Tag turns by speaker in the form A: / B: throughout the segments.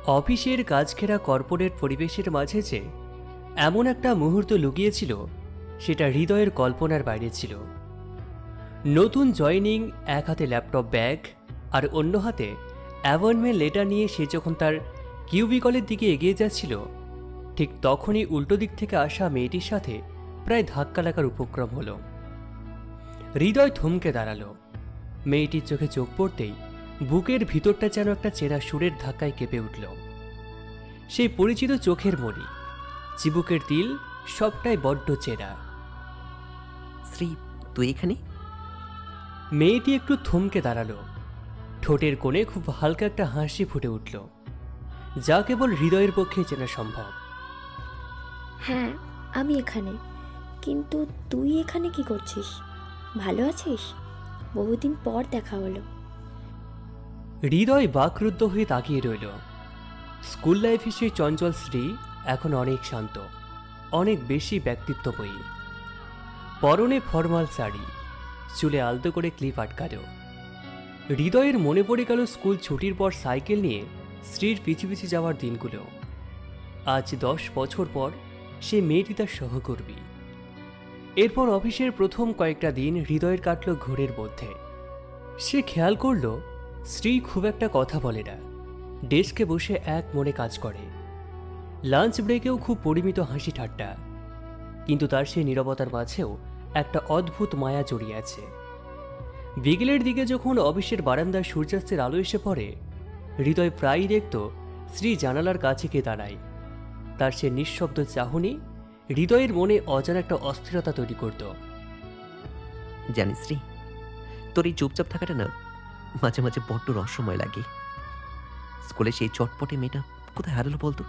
A: অফিসের কাজঘেরা কর্পোরেট পরিবেশের মাঝে যে এমন একটা মুহূর্ত লুকিয়েছিল, সেটা হৃদয়ের কল্পনার বাইরে ছিল। নতুন জয়নিং, এক হাতে ল্যাপটপ ব্যাগ আর অন্য হাতে অ্যাপয়েন্টমেন্ট লেটার নিয়ে সে যখন তার কিউবিকলের দিকে এগিয়ে যাচ্ছিল, ঠিক তখনই উল্টো দিক থেকে আসা মেয়েটির সাথে প্রায় ধাক্কা লাগার উপক্রম হলো। হৃদয় থমকে দাঁড়ালো। মেয়েটির চোখে চোখ পড়তেই বুকের ভিতরটা যেন একটা চেনা সুরের ধাক্কায় কেঁপে উঠল। সেই পরিচিত চোখের মণি, চিবুকের তিল, সবটাই বড্ড চেনা।
B: শ্রী, তুই এখানে?
A: মেয়েটি একটু থমকে দাঁড়ালো। ঠোঁটের কোণে খুব হালকা একটা হাসি ফুটে উঠল, যা কেবল হৃদয়ের পক্ষে চেনা সম্ভব।
C: হ্যাঁ, আমি এখানে। কিন্তু তুই এখানে কি করছিস? ভালো আছিস? বহুদিন পর দেখা হলো।
A: হৃদয় বাকরুদ্ধ হয়ে তাকিয়ে রইল। স্কুল লাইফে সেই চঞ্চল শ্রী এখন অনেক শান্ত, অনেক বেশি ব্যক্তিত্বময়ী। পরনে ফরমাল শাড়ি, চুলে আলতো করে ক্লিপ আটকালো। হৃদয়ের মনে পড়ে গেল স্কুল ছুটির পর সাইকেল নিয়ে স্ত্রীর পিছু পিছু যাওয়ার দিনগুলো। আজ 10 বছর পর সে মেয়েটি তার সহকর্মী। এরপর অফিসের প্রথম কয়েকটা দিন হৃদয়ের কাটল ঘোরের মধ্যে। সে খেয়াল করল স্ত্রী খুব একটা কথা বলে না, ডেস্কে বসে এক মনে কাজ করে। লাঞ্চ ব্রেকেও খুব পরিমিত হাসি ঠাট্টা, কিন্তু তার সেই নীরবতার মাঝেও একটা অদ্ভুত মায়া জড়িয়ে আছে। বিকেলের দিকে যখন অফিসের বারান্দায় সূর্যাস্তের আলো এসে পড়ে, হৃদয় প্রায়ই দেখত স্ত্রী জানালার কাছে গিয়ে দাঁড়ায়। তার সে নিঃশব্দ চাহনি হৃদয়ের মনে অজানা একটা অস্থিরতা তৈরি করত।
B: জানিস শ্রী, তোর এই চুপচাপ থাকাটা না মাঝে মাঝে বড্ড রহস্যময় লাগে। স্কুলে সেই চটপটে মেয়েটা কোথায় হারালো বলতো?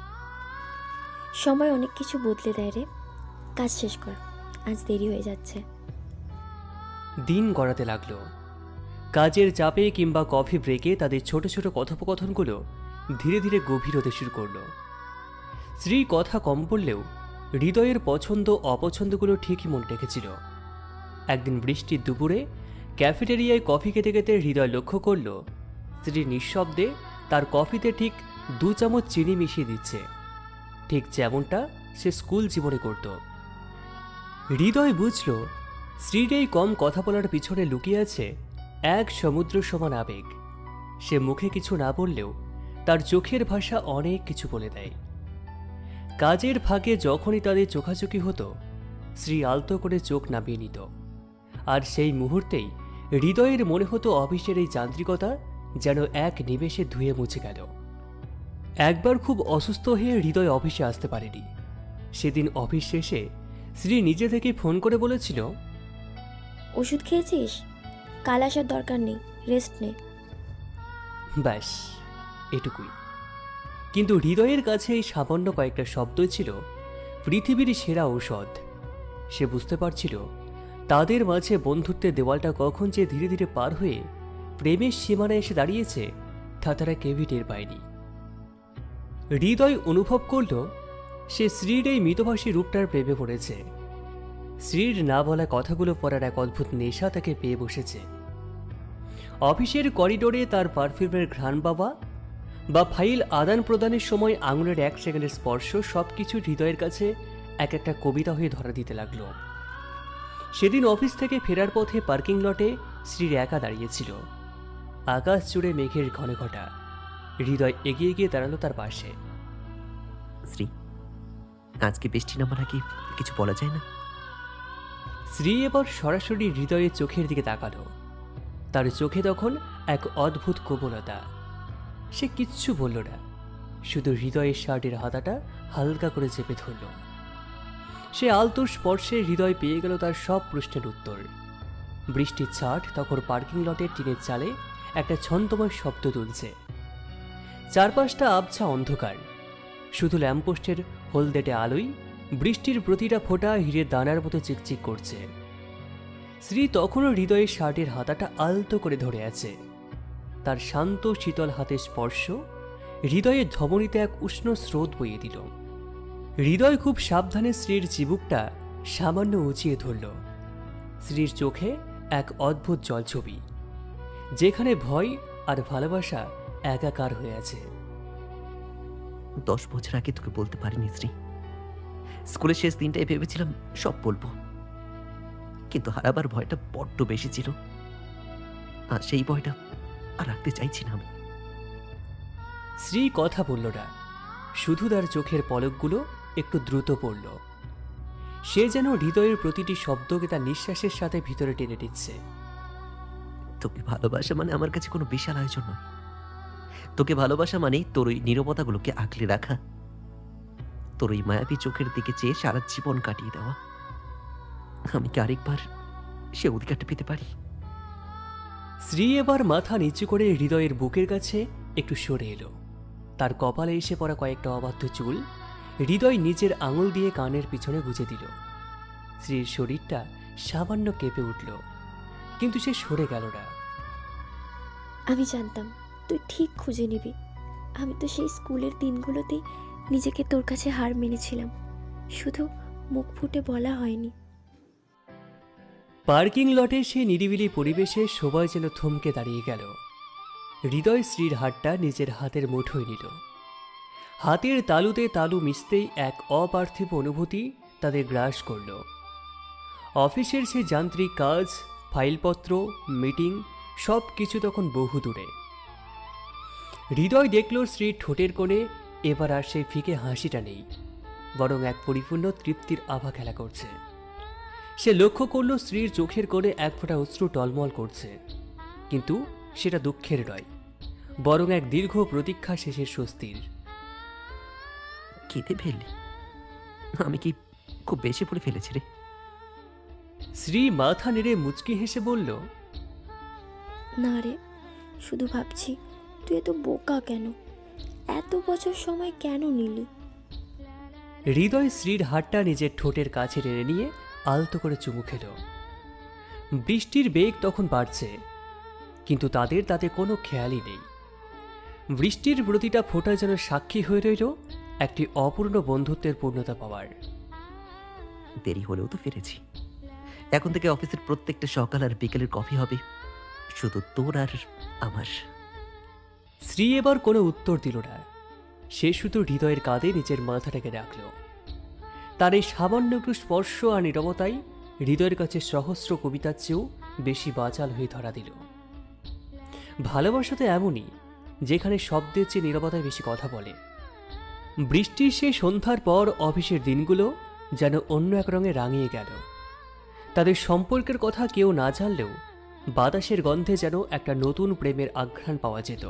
C: সময় অনেক কিছু বদলে দেয় রে। কাজ শেষ কর, আজ দেরি হয়ে যাচ্ছে।
A: দিন গড়াতে লাগলো। কাজের চাপে কিংবা কফি ব্রেকে তাদের ছোট ছোট কথোপকথনগুলো ধীরে ধীরে গভীর হতে শুরু করলো। স্ত্রী কথা কম বললেও হৃদয়ের পছন্দ অপছন্দগুলো ঠিকই মনে রেখেছিল। একদিন বৃষ্টির দুপুরে ক্যাফেটেরিয়ায় কফি খেতে খেতে হৃদয় লক্ষ্য করল স্ত্রী নিঃশব্দে তার কফিতে ঠিক 2 চামচ চিনি মিশিয়ে দিচ্ছে, ঠিক যেমনটা সে স্কুল জীবনে করত। হৃদয় বুঝল স্ত্রীর এই কম কথা বলার পিছনে লুকিয়ে আছে এক সমুদ্র সমান আবেগ। সে মুখে কিছু না বললেও তার চোখের ভাষা অনেক কিছু বলে দেয়। কাজের ফাঁকে যখনই তাদের চোখাচোখি হতো, স্ত্রী আলতো করে চোখ নামিয়ে নিত। আর সেই মুহূর্তেই হৃদয়ের মনে হতো অফিসের এই যান্ত্রিকতা যেন এক নিমেষে ধুয়ে মুছে গেল। একবার খুব অসুস্থ হয়ে হৃদয় অফিসে আসতে পারেনি। সেদিন অফিস শেষে স্ত্রী নিজে থেকে ফোন করে বলেছিল,
C: ওষুধ খেয়েছিস? কাল আসার দরকার নেই, রেস্ট নে।
A: ব্যাস এটুকুই। কিন্তু হৃদয়ের কাছে এই সামান্য কয়েকটা শব্দ ছিল পৃথিবীর সেরা ঔষধ। সে বুঝতে পারছিল তাদের মাঝে বন্ধুত্বের দেওয়ালটা কখন যে ধীরে ধীরে পার হয়ে প্রেমের সীমানায় এসে দাঁড়িয়েছে, তা তারা কেউই টের পায়নি। হৃদয় অনুভব করল সে শ্রীর এই মৃতভাষী রূপটার প্রেমে পড়েছে। শ্রীর না বলা কথাগুলো পড়ার এক অদ্ভুত নেশা তাকে পেয়ে বসেছে। অফিসের করিডোরে তার পারফিউমের ঘ্রাণ পাওয়া বা ফাইল আদান প্রদানের সময় আঙুলের 1 সেকেন্ডের স্পর্শ, সবকিছু হৃদয়ের কাছে এক একটা কবিতা হয়ে ধরা দিতে লাগলো। সেদিন অফিস থেকে ফেরার পথে পার্কিং লটে শ্রীর একা দাঁড়িয়েছিল। আকাশ জুড়ে মেঘের ঘন ঘটা। হৃদয় এগিয়ে গিয়ে দাঁড়ালো তার পাশে।
B: শ্রী, আজকে বৃষ্টি নামার আগে কিছু বলা যায় না?
A: শ্রী এবার সরাসরি হৃদয়ের চোখের দিকে তাকালো। তার চোখে তখন এক অদ্ভুত কোমলতা। সে কিচ্ছু বলল না, শুধু হৃদয়ের শার্টের হাতাটা হালকা করে চেপে ধরল। সে আলতো স্পর্শে হৃদয় পেয়ে গেল তার সব প্রশ্নের উত্তর। বৃষ্টির ছাট তখন পার্কিং লটের টিনের চালে একটা ছন্দময় শব্দ তুলছে। চারপাশটা আবছা অন্ধকার, শুধু ল্যাম্পপোস্টের হলদেটে আলোয় বৃষ্টির প্রতিটা ফোঁটা হীরের দানার মতো চিকচিক করছে। শ্রী তখনও হৃদয়ের শার্টের হাতাটা আলতো করে ধরে আছে। তার শান্ত শীতল হাতের স্পর্শ হৃদয়ের ধমনীতে এক উষ্ণ স্রোত বইয়ে দিল। হৃদয় খুব সাবধানে স্ত্রীর চিবুকটা সামান্য উঁচিয়ে ধরল। স্ত্রীর চোখে এক অদ্ভুত জলছবি, যেখানে ভয় আর ভালোবাসা একাকার হয়ে আছে।
B: 10 বছর আগে তোকে বলতে পারিনি শ্রী। স্কুলের শেষ দিনটাই ভেবেছিলাম সব বলবো, কিন্তু হারাবার ভয়টা বড্ড বেশি ছিল, আর সেই ভয়টা আর রাখতে চাইছি না আমি।
A: শ্রী কথা বলল না, শুধু তার চোখের পলকগুলো একটু দ্রুত পড়ল। সে যেন হৃদয়ের প্রতিটি শব্দকে তার নিঃশ্বাসের সাথে ভিতরে টেনে নিচ্ছে।
B: তোকে ভালোবাসা মানে আমার কাছে কোনো বিশাল আয়োজন নয়। তোকে ভালোবাসা মানে তোর ওই নীরবতাগুলোকে আঁকলে রাখা, তোর ওই মায়াবী চোখের দিকে চেয়ে সারা জীবন কাটিয়ে দেওয়া। আমি কি আরেকবার সে অধিকারটা পেতে পারি?
A: শ্রী এবার মাথা নিচু করে হৃদয়ের বুকের কাছে একটু সরে এলো। তার কপালে এসে পড়া কয়েকটা অবাধ্য চুল হৃদয় নিজের আঙুল দিয়ে কানের পিছনে গুজে দিল। শ্রীর শরীরটা সামান্য কেঁপে উঠল, কিন্তু সে সরে গেল না।
C: আমি জানতাম তুই ঠিক খুঁজে নিবি। আমি তো সেই স্কুলের দিনগুলোতেই নিজেকে তোর কাছে হার মেনেছিলাম, শুধু মুখ ফুটে বলা হয়নি।
A: পার্কিং লটে সেই নিরিবিলি পরিবেশে সবাই যেন থমকে দাঁড়িয়ে গেল। হৃদয় শ্রীর হাতটা নিজের হাতের মুঠোয় নিল। হাতের তালুতে তালু মিশতেই এক অপার্থিব অনুভূতি তাদের গ্রাস করল। অফিসের সে যান্ত্রিক কাজ, ফাইলপত্র, মিটিং সব কিছু তখন বহু দূরে। হৃদয় দেখল শ্রীর ঠোঁটের কোণে এবার আর সেই ফিকে হাসিটা নেই, বরং এক পরিপূর্ণ তৃপ্তির আভা খেলা করছে। সে লক্ষ্য করল স্ত্রীর চোখের কোণে এক ফোঁটা অশ্রু টলমল করছে, কিন্তু সেটা দুঃখের নয়, বরং এক দীর্ঘ প্রতীক্ষা শেষের স্বস্তির।
B: কেঁদে ফেললি? আমি কি খুব বেশি পড়ে ফেলেছি রে?
A: শ্রী মাথা নেড়ে মুচকি হেসে বলল,
C: না রে, শুধু ভাবছি তুই এত বোকা কেন, এত বছর সময় কেন নিলি।
A: হৃদয় শ্রীর হাতটা নিজের ঠোঁটের কাছে টেনে নিয়ে আলতো করে চুমু খেল। বৃষ্টির বেগ তখন বাড়ছে, কিন্তু তাদের তাতে কোনো খেয়ালই নেই। বৃষ্টির প্রতিটা ফোঁটা যেন সাক্ষী হয়ে রইল একটি অপূর্ণ বন্ধুত্বের পূর্ণতা পাওয়ার।
B: দেরি হলেও তো ফিরেছি। এখন থেকে অফিসের প্রত্যেকটা সকাল আর বিকেলের কফি হবে শুধু তোর আর আমার।
A: শ্রী এবার কোনো উত্তর দিল না। সে শুধু হৃদয়ের কাঁধে নিজের মাথাটাকে রাখল। তার এই সামান্য একটু স্পর্শ আর নীরবতাই হৃদয়ের কাছে সহস্র কবিতার চেয়েও বেশি বাচাল হয়ে ধরা দিল। ভালোবাসা তো এমনই, যেখানে শব্দের চেয়ে নীরবতায় বেশি কথা বলে। বৃষ্টির সেই সন্ধ্যার পর অফিসের দিনগুলো যেন অন্য এক রঙে রাঙিয়ে গেল। তাদের সম্পর্কের কথা কেউ না জানলেও বাতাসের গন্ধে যেন একটা নতুন প্রেমের আঘ্রাণ পাওয়া যেত।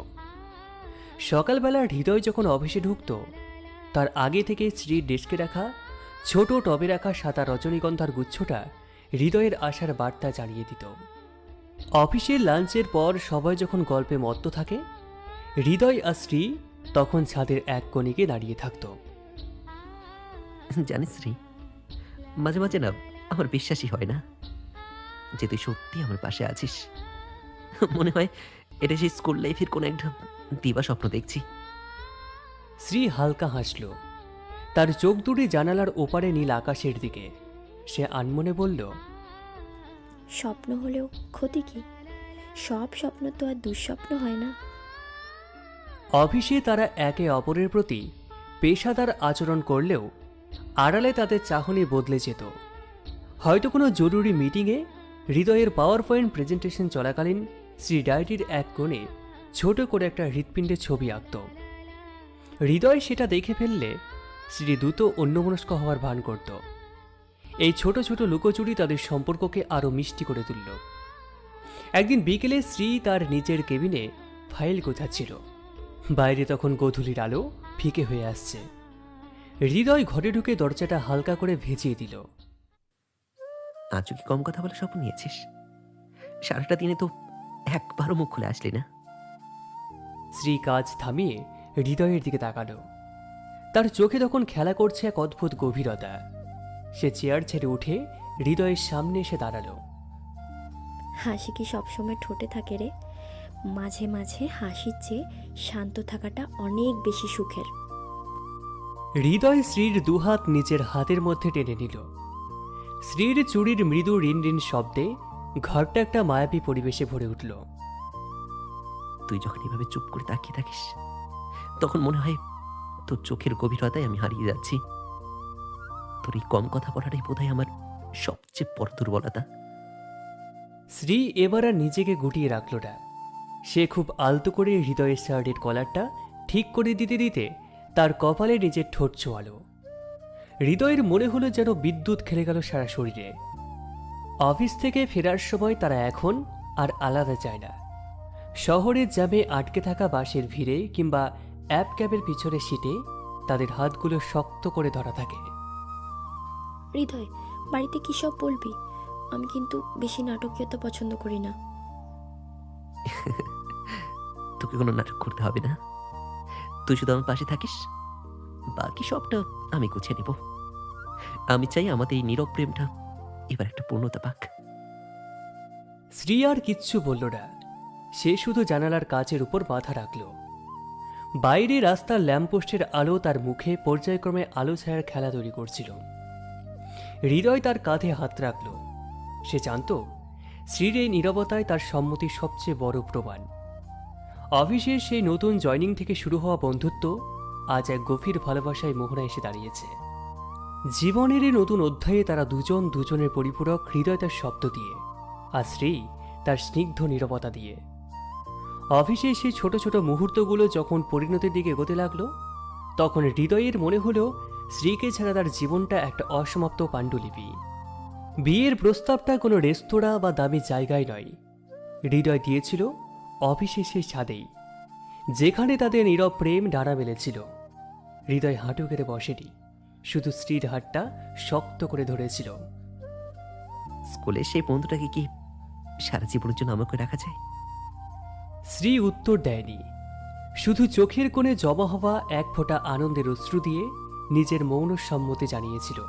A: সকালবেলা হৃদয় যখন অফিসে ঢুকত, তার আগে থেকে স্ত্রীর ডেস্কে রাখা ছোট টবে রাখা সাদা রজনীগন্ধার গুচ্ছটা হৃদয়ের আসার বার্তা জানিয়ে দিত। অফিসের লাঞ্চের পর সবাই যখন গল্পে মত্ত থাকে, হৃদয় আর স্ত্রী তখন ছাদের এক কোণে দাঁড়িয়ে থাকত।
B: জানিস রে, মাঝে মাঝে না আমার বিশ্বাসই হয় না যে তুই সত্যি আমার পাশে আছিস। মনে হয় এটা সেই স্কুল লাইফের কোনো একটা দিবা স্বপ্ন দেখছি।
A: শ্রী হালকা হাসল, তার চোখ দুটি জানালার ওপারে নীল আকাশের দিকে। সে আনমনে বলল,
C: স্বপ্ন হলেও ক্ষতি কি? সব স্বপ্ন তো আর দুঃস্বপ্ন হয় না।
A: অফিসে তারা একে অপরের প্রতি পেশাদার আচরণ করলেও আড়ালে তাদের চাহনি বদলে যেত। হয়তো কোনো জরুরি মিটিংয়ে হৃদয়ের পাওয়ার পয়েন্ট প্রেজেন্টেশন চলাকালীন শ্রী ডায়েরির এক কোণে ছোট করে একটা হৃৎপিণ্ডের ছবি আঁকত। হৃদয় সেটা দেখে ফেললে শ্রী দ্রুত অন্যমনস্ক হওয়ার ভান করত। এই ছোট ছোট লুকোচুরি তাদের সম্পর্ককে আরও মিষ্টি করে তুলল। একদিন বিকেলে শ্রী তার নিজের কেবিনে ফাইল গোছাচ্ছিল। বাইরে তখন গোধূলির আলো ফিকে হয়ে আসছে। হৃদয় ঘরে ঢুকে দরজাটা হালকা করে ভেজিয়ে দিল।
B: আজও কি কম কথা বলে স্বপ্ন নিয়েছিস? সারাটা দিনে তো একবারও মুখ খুলে আসলি না।
A: শ্রী কাজ থামিয়ে হৃদয়ের দিকে তাকালো। তার চোখে তখন খেলা করছে এক অদ্ভুত গভীরতা। সে চেয়ার ছেড়ে উঠে হৃদয়ের সামনে এসে দাঁড়ালো।
C: হাসি কি সবসময় ঠোঁটে থাকে রে? মাঝে মাঝে হাসির চেয়ে শান্ত থাকাটা অনেক বেশি সুখের।
A: হৃদয় শ্রীর দুহাত নিজের হাতের মধ্যে টেনে নিল। শ্রীর চুড়ির মৃদু রিন রিন শব্দে ঘরটা একটা মায়াবী পরিবেশে ভরে উঠল।
B: তুই যখন এভাবে চুপ করে তাকিয়ে থাকিস, তখন মনে হয় তোর চোখের গভীরতায় আমি হারিয়ে যাচ্ছি। তোর এই কম কথা বলাটাই বোধহয় আমার সবচেয়ে বড় দুর্বলতা।
A: শ্রী এবার আর নিজেকে গুটিয়ে রাখল না। সে খুব আলতো করে হৃদয়ের শার্টের কলারটা ঠিক করে দিতে দিতে তার কপালে নিজের ঠোঁট ছোঁয়ালো। হৃদয়ের মনে হলো যেন বিদ্যুৎ খেলে গেল সারা শরীরে। অফিস থেকে ফেরার সময় তারা এখন আর আলাদা যায় না। শহরের জ্যামে আটকে থাকা বাসের ভিড়ে কিংবা অ্যাপ ক্যাবের পিছনে সিটে তাদের হাতগুলো শক্ত করে ধরা থাকে।
C: হৃদয়, বাড়িতে কী সব বলবি? আমি কিন্তু বেশি নাটকীয়তা পছন্দ করি না।
B: তোকে কোনো নাটক করতে হবে না। তুই শুধু আমার পাশে থাকিস, বাকি সবটা আমি গুছিয়ে নেব। আমি চাই আমাদের এই নীরব প্রেমটা এবার একটা পূর্ণতা পাক।
A: শ্রী আর কিচ্ছু বলল না। সে শুধু জানালার কাচের উপর মাথা রাখল। বাইরে রাস্তার ল্যাম্পপোস্টের আলো তার মুখে পর্যায়ক্রমে আলো ছায়ার খেলা তৈরি করছিল। হৃদয় তার কাঁধে হাত রাখল। সে জানত শ্রীর এই নীরবতায় তার সম্মতির সবচেয়ে বড় প্রমাণ। অফিসের সেই নতুন জয়নিং থেকে শুরু হওয়া বন্ধুত্ব আজ এক গভীর ভালোবাসায় মোহনা এসে দাঁড়িয়েছে। জীবনের এই নতুন অধ্যায়ে তারা দুজন দুজনের পরিপূরক। হৃদয় তার শব্দ দিয়ে আর শ্রী তার স্নিগ্ধ নীরবতা দিয়ে। অফিসে সেই ছোট ছোট মুহূর্তগুলো যখন পরিণতির দিকে এগোতে লাগলো, তখন হৃদয়ের মনে হলো শ্রীকে ছাড়া তার জীবনটা একটা অসমাপ্ত পাণ্ডুলিপি। বিয়ের প্রস্তাবটা কোনো রেস্তোরাঁ বা দামি জায়গায় নয়, হৃদয় দিয়েছিল অফিসে সেই ছাদেই, যেখানে তাদের নীরব প্রেম ডানা মেলেছিল। হৃদয় হাঁটু গেড়ে বসেনি, শুধু স্ত্রীর হাতটা শক্ত করে ধরেছিল।
B: স্কুলে সেই বন্ধুটাকে কি সারা জীবনের জন্য আমাকে রাখা যায়?
A: শ্রী উত্তর দেয়নি, শুধু চোখের কোণে জমা হওয়া এক ফোঁটা আনন্দের অশ্রু দিয়ে নিজের মৌন সম্মতি জানিয়েছিল।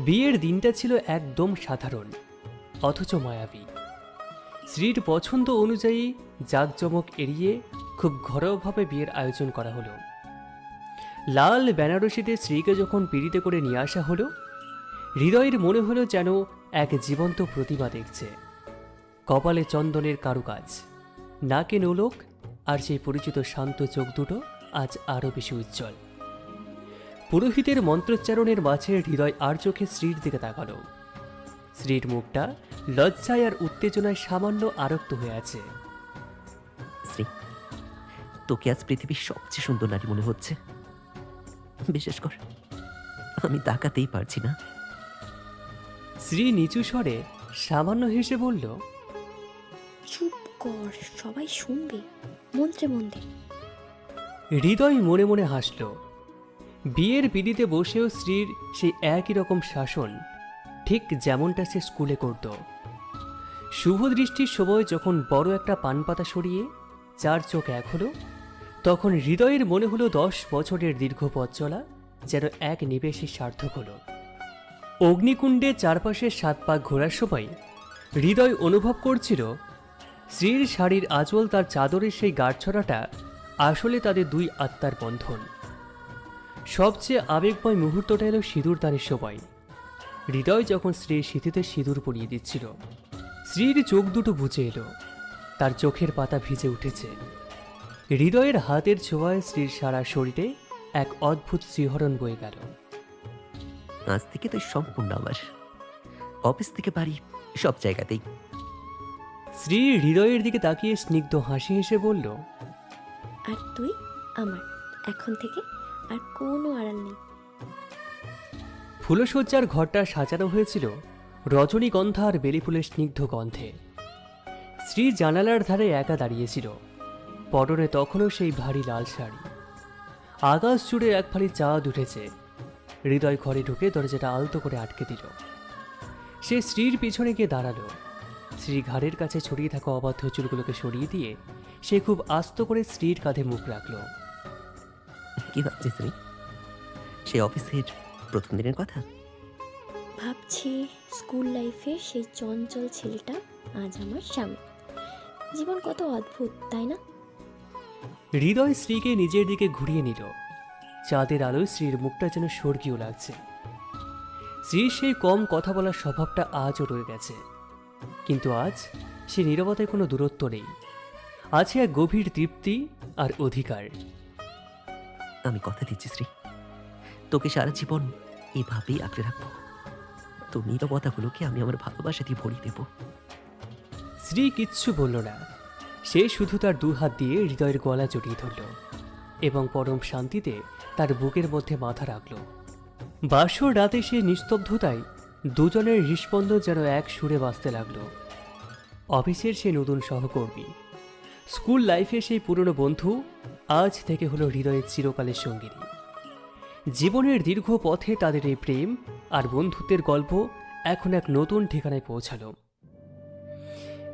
A: বিয়ের দিনটা ছিল একদম সাধারণ অথচ মায়াবী। শ্রীর পছন্দ অনুযায়ী জাঁকজমক এড়িয়ে খুব ঘরোয়াভাবে বিয়ের আয়োজন করা হলো। লাল বেনারসিতে শ্রীকে যখন পিড়িতে করে নিয়ে আসা হলো, হৃদয়ের মনে হলো যেন এক জীবন্ত প্রতিমা দেখছে। কপালে চন্দনের কারুকাজ, নাকে নোলক, আর সেই পরিচিত শান্ত চোখ দুটো আজ আরও বেশি উজ্জ্বল। পুরোহিতের মন্ত্রোচ্চারণের মাঝে হৃদয় আর চোখে শ্রীর দিকে তাকালো। শ্রীর মুখটা লজ্জায় আর উত্তেজনায় সামান্য আরক্ত হয়ে আছে।
B: শ্রী, তোকে আজ পৃথিবীর সবচেয়ে সুন্দর নারী মনে হচ্ছে। বিশেষ কর আমি তাকাতেই পারছি না।
A: শ্রী নিচু স্বরে সামান্য হেসে বলল,
C: চুপ কর, সবাই শুনবে মন্ত্রে মন্ত্রে।
A: হৃদয় মনে মনে হাসল। বিয়ের পিড়িতে বসেও শ্রীর সেই একই রকম শাসন, ঠিক যেমনটা সে স্কুলে করত। শুভ দৃষ্টির সময় যখন বড় একটা পান পাতা সরিয়ে চার চোখ এক হলো, তখন হৃদয়ের মনে হলো 10 বছরের দীর্ঘ পথ চলা যেন এক নিমেষে সার্থক হলো। অগ্নিকুণ্ডে চারপাশে 7 পাক ঘোরার সময় হৃদয় অনুভব করছিল শ্রীর শাড়ির আঁচল তার চাদরের সেই গাঁটছড়াটা আসলে তাদের দুই আত্মার বন্ধন। সবচেয়ে আবেগময় মুহূর্তটা এলো সিঁদুর দানের সময়। হৃদয় যখন স্ত্রীর সিঁথিতে সিঁদুর পরিয়ে দিচ্ছিল, স্ত্রীর চোখ দুটো বুজে এলো, তার চোখের পাতা ভিজে উঠেছে। হৃদয়ের হাতের ছোঁয়ায় স্ত্রীর সারা শরীরে এক অদ্ভুত শিহরণ বয়ে গেল।
B: আজ থেকে তুই সম্পূর্ণ আমার, অফিস থেকে বাড়ি সব জায়গাতেই।
A: স্ত্রী হৃদয়ের দিকে তাকিয়ে স্নিগ্ধ হাসি হেসে বলল,
C: আর তুই আমার, এখন থেকে আর কোনো আড়াল নেই।
A: ফুলশয্যার ঘরটা সাজানো হয়েছিল রজনীগন্ধা আর বেলি ফুলের স্নিগ্ধ গন্ধে। স্ত্রী জানালার ধারে একা দাঁড়িয়েছিল, পরনে তখনও সেই ভারী লাল শাড়ি। আকাশ জুড়ে এক ফালি চাঁদ উঠেছে। হৃদয় ঘরে ঢুকে দরজাটা আলতো করে আটকে দিল। সে স্ত্রীর পিছনে গিয়ে দাঁড়ালো। স্ত্রী ঘাড়ের কাছে ছড়িয়ে থাকা অবাধ্য চুলগুলোকে সরিয়ে দিয়ে সে খুব আস্ত করে স্ত্রীর কাঁধে মুখ রাখল।
B: কি ভাবছিস শ্রী? সে অফিসের প্রথম দিনের কথা
C: ভাবছি স্কুল লাইফে সেই চঞ্চল ছেলেটা আজ আমার স্বামী। জীবন কত অদ্ভুত, তাই না?
A: হৃদয় স্ত্রীকে নিজের দিকে ঘুরিয়ে নিল। চাঁদের আলোয় স্ত্রীর মুখটা যেন স্বর্গীয় লাগছে। স্ত্রীর সেই কম কথা বলার স্বভাবটা আজও রয়ে গেছে, কিন্তু আজ সে নীরবতায় কোনো দূরত্ব নেই। আছে এক গভীর তৃপ্তি আর অধিকার।
B: আমি কথা দিচ্ছি শ্রী, তোকে সারা জীবন এভাবেই আঁকড়ে রাখবো। তোর নীরবতাগুলোকে আমি আমার ভালোবাসা দিয়ে ভরিয়ে দেবো।
A: শ্রী কিচ্ছু বলল না। সে শুধু তার দুহাত দিয়ে হৃদয়ের গলা জড়িয়ে ধরল এবং পরম শান্তিতে তার বুকের মধ্যে মাথা রাখল। বাসর রাতে সে নিস্তব্ধতায় দুজনের হৃস্পন্দন যেন এক সুরে বাজতে লাগল। অফিসের সে নতুন সহকর্মী, স্কুল লাইফে সেই পুরনো বন্ধু আজ থেকে হলো হৃদয়ের চিরকালের সঙ্গিনী। জীবনের দীর্ঘ পথে তাদের এই প্রেম আর বন্ধুত্বের গল্প এখন এক নতুন ঠিকানায় পৌঁছালো।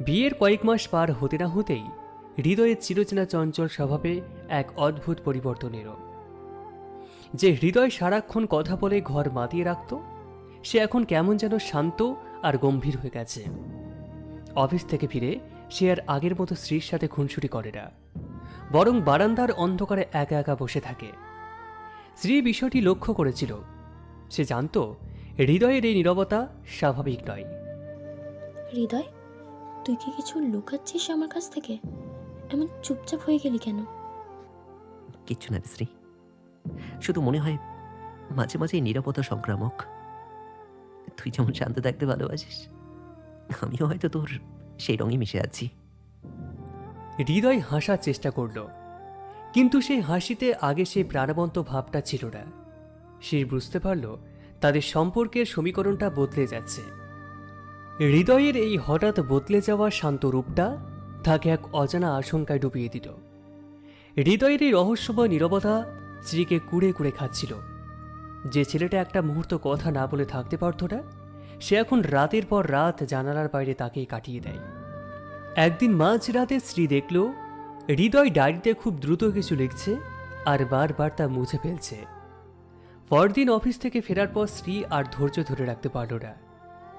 A: বিয়ের কয়েক মাস পার হতে না হতেই হৃদয়ের চিরচেনা চঞ্চল স্বভাবে এক অদ্ভুত পরিবর্তন এলো। যে হৃদয় সারাক্ষণ কথা বলে ঘর মাতিয়ে রাখত, সে এখন কেমন যেন শান্ত আর গম্ভীর হয়ে গেছে। অফিস থেকে ফিরে সে আর আগের মতো স্ত্রীর সাথে খুনসুটি করে না, বরং বারান্দার অন্ধকারে একা একা বসে থাকে। স্ত্রী বিষয়টি লক্ষ্য করেছিল। সে জানত হৃদয়ের এই নীরবতা স্বাভাবিক নয়।
C: হৃদয়, তুই কি কিছু লুকাচ্ছিস আমার কাছ থেকে? এমন চুপচাপ হয়ে গেলি কেন?
B: কিচ্ছু না রে শ্রী, শুধু মনে হয় মাঝে মাঝে এই নীরবতা সংক্রামক। তুই যেমন শান্ত থাকতে ভালোবাসিস, আমিও হয়তো তোর সেই রঙে মিশে আছি।
A: হৃদয় হাসার চেষ্টা করল, কিন্তু সেই হাসিতে আগে সেই প্রাণবন্ত ভাবটা ছিল না। সে বুঝতে পারল তাদের সম্পর্কের সমীকরণটা বদলে যাচ্ছে। হৃদয়ের এই হঠাৎ বদলে যাওয়া শান্ত রূপটা তাকে এক অজানা আশঙ্কায় ডুবিয়ে দিল। হৃদয়ের এই রহস্যময় নীরবতা স্ত্রীকে কুড়ে কুড়ে খাচ্ছিল। যে ছেলেটা একটা মুহূর্ত কথা না বলে থাকতে পারত না, সে এখন রাতের পর রাত জানালার বাইরে তাকেই কাটিয়ে দেয়। একদিন মাঝরাতে স্ত্রী দেখল হৃদয় ডায়েরিতে খুব দ্রুত কিছু লিখছে আর বারবার তা মুছে ফেলছে। পরদিন অফিস থেকে ফেরার পর স্ত্রী আর ধৈর্য ধরে রাখতে পারল না।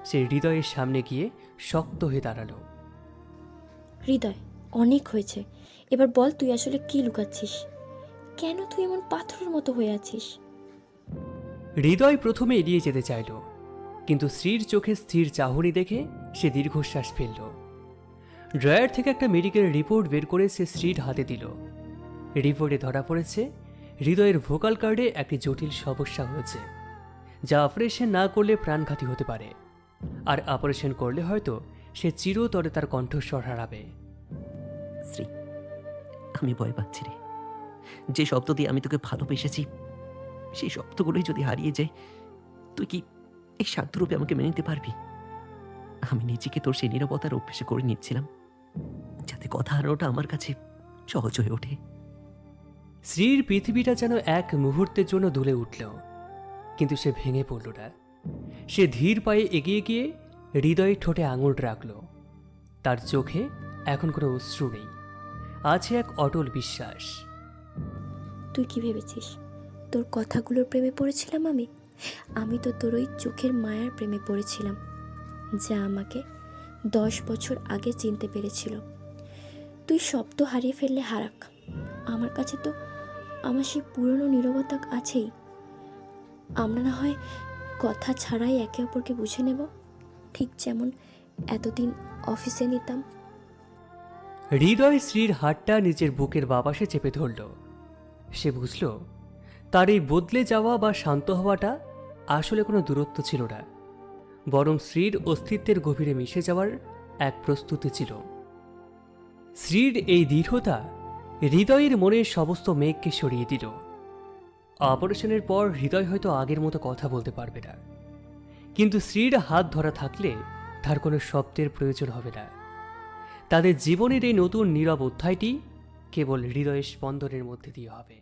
A: সে হৃদয়ের সামনে গিয়ে শক্ত হয়ে দাঁড়ালো।
C: হৃদয়, অনেক হয়েছে। এবার বল, তুই আসলে কি লুকাচ্ছিস? কেন তুই এমন পাথরের মতো হয়ে আছিস?
A: হৃদয় প্রথমে এড়িয়ে যেতে চাইল, কিন্তু স্ত্রীর চোখে স্থির চাহনি দেখে সে দীর্ঘশ্বাস ফেলল। ড্রয়ার থেকে একটা মেডিকেল রিপোর্ট বের করে সে স্ত্রীর হাতে দিল। রিপোর্টে ধরা পড়েছে হৃদয়ের ভোকাল কার্ডে একটি জটিল সমস্যা হয়েছে, যা অপারেশন না করলে প্রাণঘাতী হতে পারে। আর অপারেশন করলে হয়তো সে চিরতরে তার কণ্ঠস্বর হারাবে।
B: শ্রী, আমি ভয় পাচ্ছি রে। যে শব্দ দিয়ে আমি তোকে ভালোবেসেছি, সেই শব্দগুলোই যদি হারিয়ে যায়, তুই কি এই শান্তরূপে আমাকে মেনে নিতে পারবি? আমি নিজেকে তোর সেই নীরবতার অভ্যেসে করে নিচ্ছিলাম, যাতে কথা হারানোটা আমার কাছে সহজ হয়ে ওঠে।
A: স্ত্রীর পৃথিবীটা যেন এক মুহূর্তের জন্য দুলে উঠল, কিন্তু সে ভেঙে পড়ল না। সে ধীর পায়ে এগিয়ে গিয়ে হৃদয়ের ঠোঁটে আঙুল রাখল। তার চোখে এখন কোনো অশ্রু নেই, আছে এক অটল বিশ্বাস।
C: তুই কি ভেবেছিস তোর কথাগুলোর প্রেমে পড়েছিলাম আমি? আমি তো তোর ওই চোখের মায়ার প্রেমে পড়েছিলাম, যা আমাকে 10 বছর আগে চিনতে পেরেছিল। তুই শব্দ হারিয়ে ফেললে হারাক, আমার কাছে তো আমার সেই পুরনো নীরবতা আছেই। আমরা না হয় কথা ছাড়াই একে অপরকে বুঝে নেব, ঠিক যেমন এতদিন অফিসে নিতাম।
A: হৃদয় স্ত্রীর হাতটা নিজের বুকের বাপাশে চেপে ধরল। সে বুঝল তার এই বদলে যাওয়া বা শান্ত হওয়াটা আসলে কোনো দূরত্ব ছিল না, বরং স্ত্রীর অস্তিত্বের গভীরে মিশে যাওয়ার এক প্রস্তুতি ছিল। স্ত্রীর এই দৃঢ়তা হৃদয়ের মনের সমস্ত মেঘকে সরিয়ে দিল। অপারেশনের পর হৃদয় হয়তো আগের মতো কথা বলতে পারবে না, কিন্তু স্ত্রীর হাত ধরা থাকলে তার কোনো শব্দের প্রয়োজন হবে না। তাদের জীবনের এই নতুন নীরব অধ্যায়টি কেবল হৃদয়ের স্পন্দনের মধ্যে দিয়ে হবে।